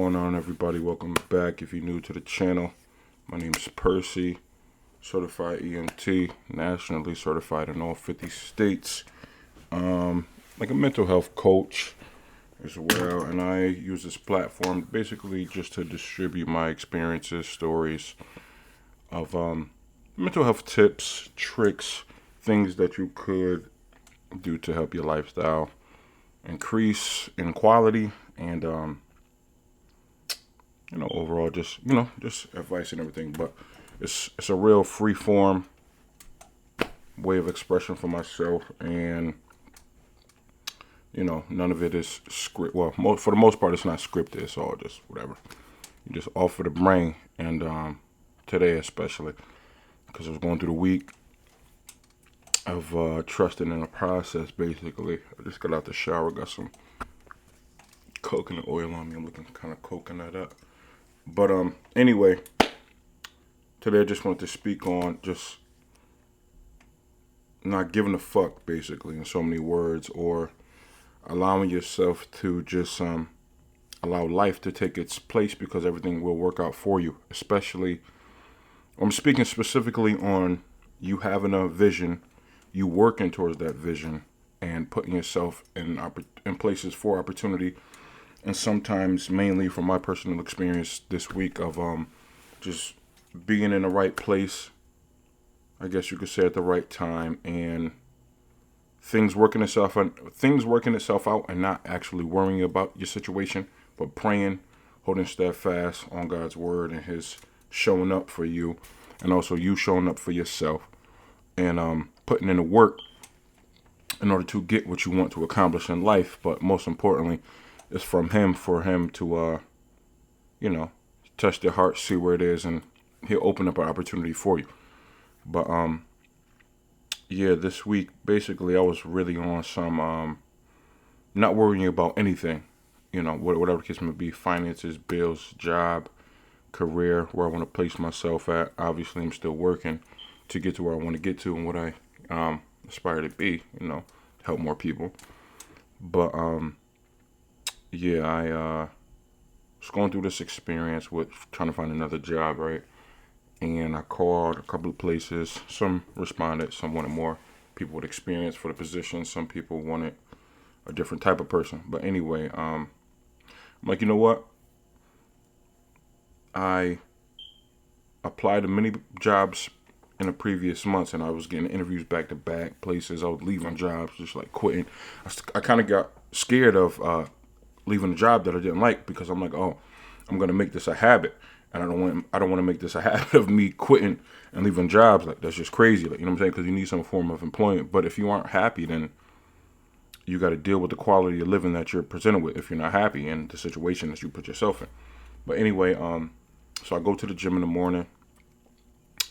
going on, everybody? Welcome back. If you're new to the channel, my name is Percy, certified EMT, nationally certified in all 50 states. Like a mental health coach as well, and I use this platform basically just to distribute my experiences, stories of mental health tips, tricks, things that you could do to help your lifestyle increase in quality and overall just advice and everything. But it's a real free form way of expression for myself, and none of it is script. Well, for the most part, it's not scripted. It's all just whatever. You just offer the brain, and today especially, because I was going through the week of trusting in the process. Basically, I just got out the shower, got some coconut oil on me. I'm looking kind of coconut up. But anyway, today I just wanted to speak on just not giving a fuck, basically, in so many words, or allowing yourself to just allow life to take its place, because everything will work out for you. Especially, I'm speaking specifically on you having a vision, you working towards that vision, and putting yourself in places for opportunity. And sometimes, mainly from my personal experience this week, of just being in the right place, I guess you could say, at the right time, and things working itself out, and not actually worrying about your situation, but praying, holding steadfast on God's word and His showing up for you, and also you showing up for yourself, and putting in the work in order to get what you want to accomplish in life. But most importantly, it's from Him, for Him to touch your heart, see where it is, and He'll open up an opportunity for you. But this week, basically, I was really on some not worrying about anything, whatever the case may be: finances, bills, job, career, where I want to place myself at. Obviously, I'm still working to get to where I want to get to and what I aspire to be, help more people. But I was going through this experience with trying to find another job, right? And I called a couple of places. Some responded, some wanted more people with experience for the position. Some people wanted a different type of person. But anyway, I'm like, you know what? I applied to many jobs in the previous months, and I was getting interviews back to back places. I was leaving jobs, just like quitting. I kind of got scared of leaving a job that I didn't like, because I'm like, oh, I'm gonna make this a habit, and I don't want to make this a habit of me quitting and leaving jobs. Like, that's just crazy. Like, you know what I'm saying? Because you need some form of employment. But if you aren't happy, then you got to deal with the quality of living that you're presented with. If you're not happy in the situation that you put yourself in. But anyway, so I go to the gym in the morning,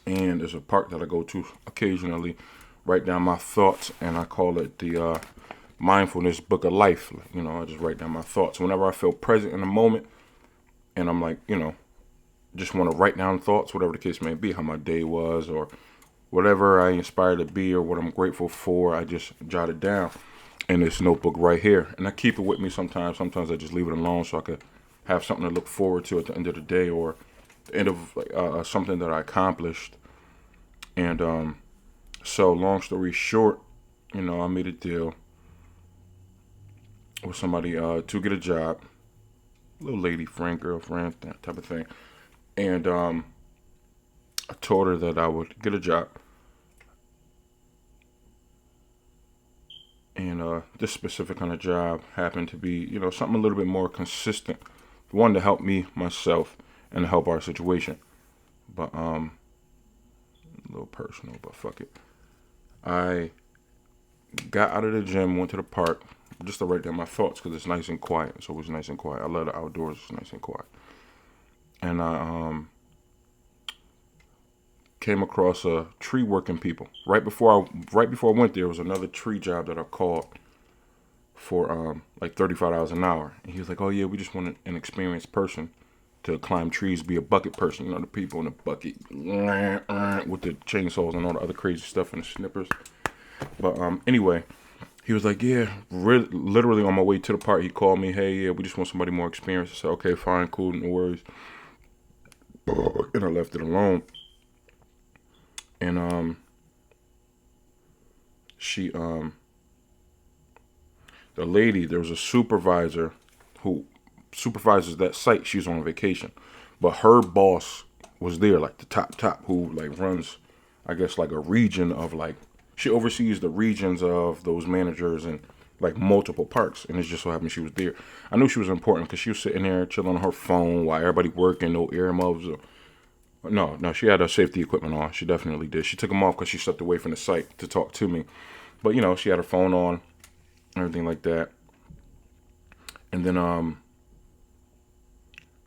and there's a park that I go to occasionally, write down my thoughts, and I call it the mindfulness book of life. I just write down my thoughts whenever I feel present in the moment, and I'm like, just want to write down thoughts, whatever the case may be, how my day was, or whatever I inspire to be, or what I'm grateful for. I just jot it down in this notebook right here, and I keep it with me sometimes. Sometimes I just leave it alone so I could have something to look forward to at the end of the day, or the end of something that I accomplished. And so, long story short, I made a deal with somebody to get a job, little lady friend, girlfriend, that type of thing. And I told her that I would get a job, and this specific kind of job happened to be, something a little bit more consistent, one to help me, myself, and to help our situation. But a little personal, but fuck it. I got out of the gym, went to the park, just to write down my thoughts, because it's nice and quiet. It's always nice and quiet. I love the outdoors. It's nice and quiet. And I came across a tree working people. Right before I went there was another tree job that I called for like $35 an hour. And he was like, "Oh yeah, we just want an experienced person to climb trees, be a bucket person, the people in the bucket with the chainsaws and all the other crazy stuff and the snippers." But anyway, he was like, yeah, literally on my way to the park, he called me, hey, yeah, we just want somebody more experienced. I said, okay, fine, cool, no worries. And I left it alone. And she the lady, there was a supervisor who supervises that site. She's on vacation, but her boss was there, like the top, who like runs, I guess, like a region of like, she oversees the regions of those managers and like multiple parks. And it just so happened she was there. I knew she was important because she was sitting there chilling on her phone while everybody working, no earmuffs. No, she had her safety equipment on. She definitely did. She took them off because she stepped away from the site to talk to me. But she had her phone on, everything like that. And then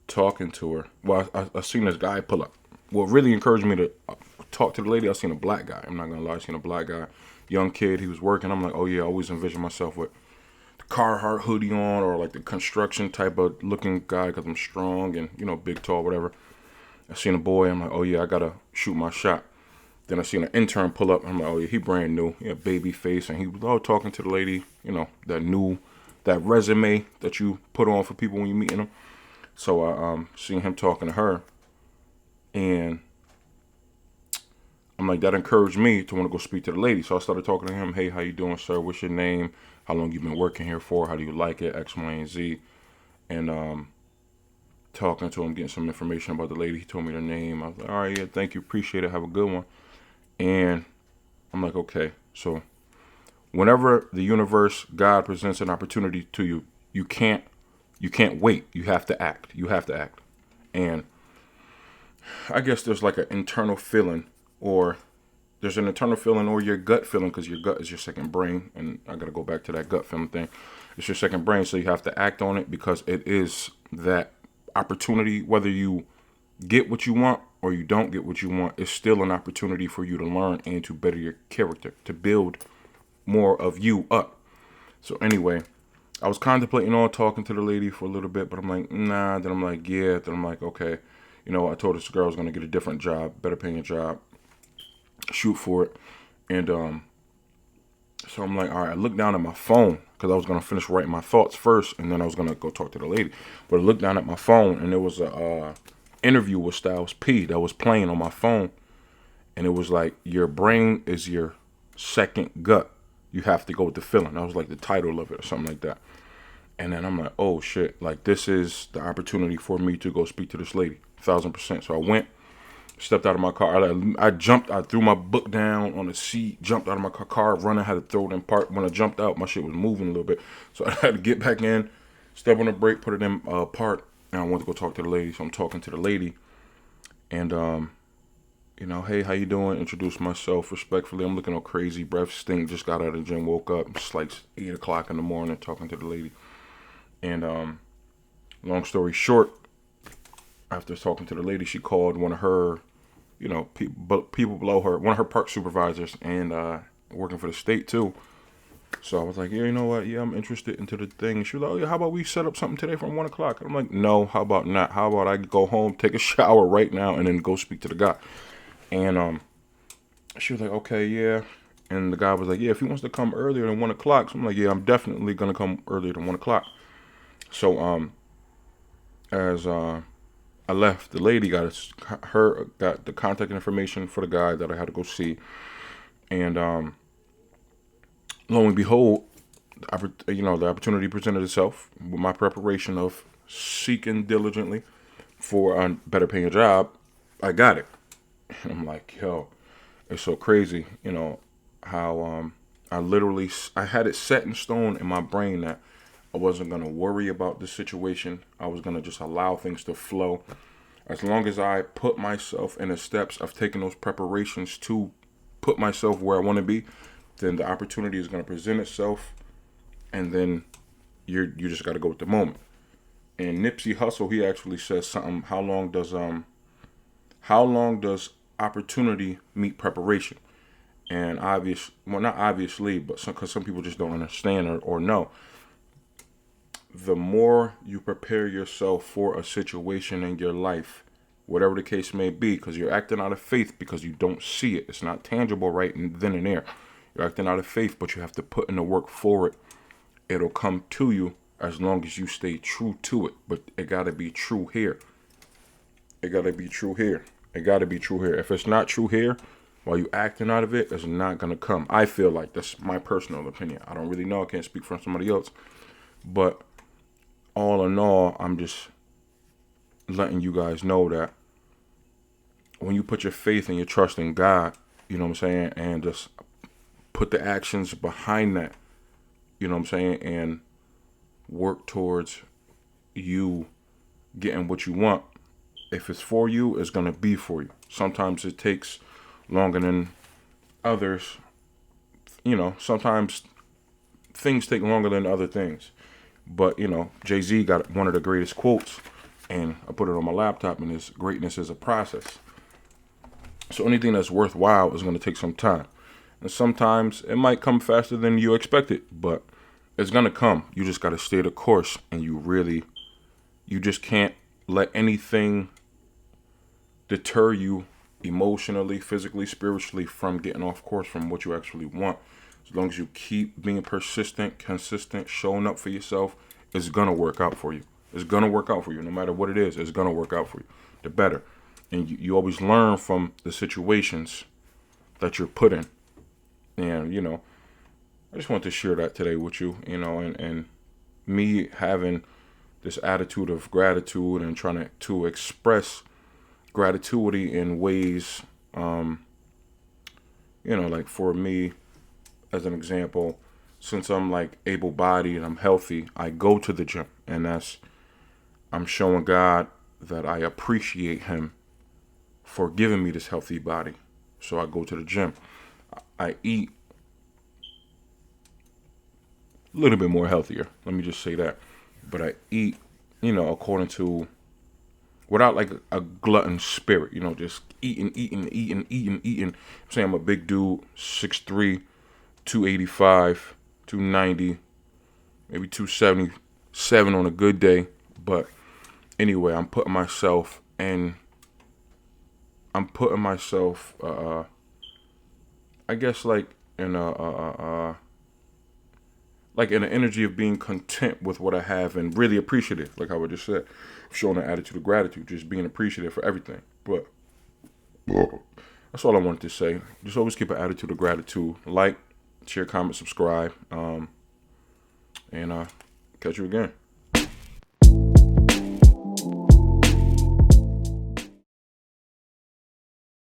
talking to her. Well, I seen this guy pull up. What really encouraged me to talk to the lady, I seen a black guy. I'm not gonna lie, I seen a black guy, young kid. He was working. I'm like, oh yeah, I always envision myself with the Carhartt hoodie on, or like the construction type of looking guy, because I'm strong and big, tall, whatever. I seen a boy. I'm like, oh yeah, I gotta shoot my shot. Then I seen an intern pull up. I'm like, oh yeah, he brand new, baby face, and he was talking to the lady, that resume that you put on for people when you meeting them. So I seen him talking to her, and I'm like, that encouraged me to want to go speak to the lady. So I started talking to him. Hey, how you doing, sir? What's your name? How long you been working here for? How do you like it? X, Y, and Z. And talking to him, getting some information about the lady. He told me the name. I was like, all right, yeah, thank you, appreciate it, have a good one. And I'm like, okay, so whenever the universe, God presents an opportunity to you, you can't wait. You have to act. And I guess there's like an internal feeling, or there's an internal feeling, or your gut feeling, because your gut is your second brain. And I got to go back to that gut feeling thing. It's your second brain, so you have to act on it, because it is that opportunity. Whether you get what you want or you don't get what you want, it's still an opportunity for you to learn and to better your character, to build more of you up. So anyway, I was contemplating on talking to the lady for a little bit, but I'm like, nah. Then I'm like, yeah. Then I'm like, okay. I told this girl I was going to get a different job, better paying job, shoot for it. And so I'm like, all right. I looked down at my phone because I was going to finish writing my thoughts first, and then I was going to go talk to the lady. But I looked down at my phone, and there was a interview with Styles P that was playing on my phone. And it was like, your brain is your second gut. You have to go with the feeling. That was like the title of it or something like that. And then I'm like, oh shit, like this is the opportunity for me to go speak to this lady, 1,000%. So I went, stepped out of my car. I jumped, I threw my book down on the seat, jumped out of my car running, had to throw it in park. When I jumped out, my shit was moving a little bit. So I had to get back in, step on the brake, put it in park, and I went to go talk to the lady. So I'm talking to the lady, and hey, how you doing? Introduce myself respectfully. I'm looking all crazy, breath stink, just got out of the gym, woke up. It's like 8 o'clock in the morning, talking to the lady. And long story short, after talking to the lady, she called one of her, people below her, one of her park supervisors, and working for the state too. So I was like, yeah, you know what? Yeah, I'm interested into the thing. She was like, oh yeah, how about we set up something today from 1 o'clock? I'm like, no, how about not? How about I go home, take a shower right now, and then go speak to the guy? And she was like, okay, yeah. And the guy was like, yeah, if he wants to come earlier than 1 o'clock. So I'm like, yeah, I'm definitely gonna come earlier than 1 o'clock. So as I left, the lady got the contact information for the guy that I had to go see, and lo and behold, the opportunity presented itself with my preparation of seeking diligently for a better paying job. I got it. And I'm like, yo, it's so crazy, how I had it set in stone in my brain that I wasn't going to worry about the situation. I was going to just allow things to flow. As long as I put myself in the steps of taking those preparations to put myself where I want to be, then the opportunity is going to present itself, and then you just got to go with the moment. And Nipsey Hussle, he actually says something. How long does opportunity meet preparation? And not obviously, but because some people just don't understand or know. The more you prepare yourself for a situation in your life, whatever the case may be, because you're acting out of faith because you don't see it. It's not tangible right then and there. You're acting out of faith, but you have to put in the work for it. It'll come to you as long as you stay true to it. But it gotta be true here. It gotta be true here. It gotta be true here. If it's not true here, while you acting out of it, it's not gonna come. I feel like that's my personal opinion. I don't really know. I can't speak for somebody else. But all in all, I'm just letting you guys know that when you put your faith and your trust in God, you know what I'm saying, and just put the actions behind that, you know what I'm saying, and work towards you getting what you want. If it's for you, it's going to be for you. Sometimes it takes longer than others. You know, sometimes things take longer than other things. But, you know, Jay-Z got one of the greatest quotes, and I put it on my laptop, and it's greatness is a process. So anything that's worthwhile is going to take some time. And sometimes it might come faster than you expected, but it's going to come. You just got to stay the course, and you just can't let anything deter you emotionally, physically, spiritually from getting off course from what you actually want. As long as you keep being persistent, consistent, showing up for yourself, it's going to work out for you. It's going to work out for you. No matter what it is, it's going to work out for you. The better. And you always learn from the situations that you're put in. And, you know, I just want to share that today with you, you know, and me having this attitude of gratitude and trying to express gratitude in ways, you know, like for me, as an example, since I'm like able-bodied and I'm healthy, I go to the gym, and I'm showing God that I appreciate him for giving me this healthy body. So I go to the gym. I eat a little bit more healthier. Let me just say that. But I eat, you know, according to, without like a glutton spirit, you know, just eating. I'm saying I'm a big dude, 6'3", 285, 290, maybe 277 on a good day. But anyway, I'm putting myself, I guess like in like in the energy of being content with what I have and really appreciative, like how I just said, showing an attitude of gratitude, just being appreciative for everything. But that's all I wanted to say. Just always keep an attitude of gratitude. Like, share, comment, subscribe, and catch you again.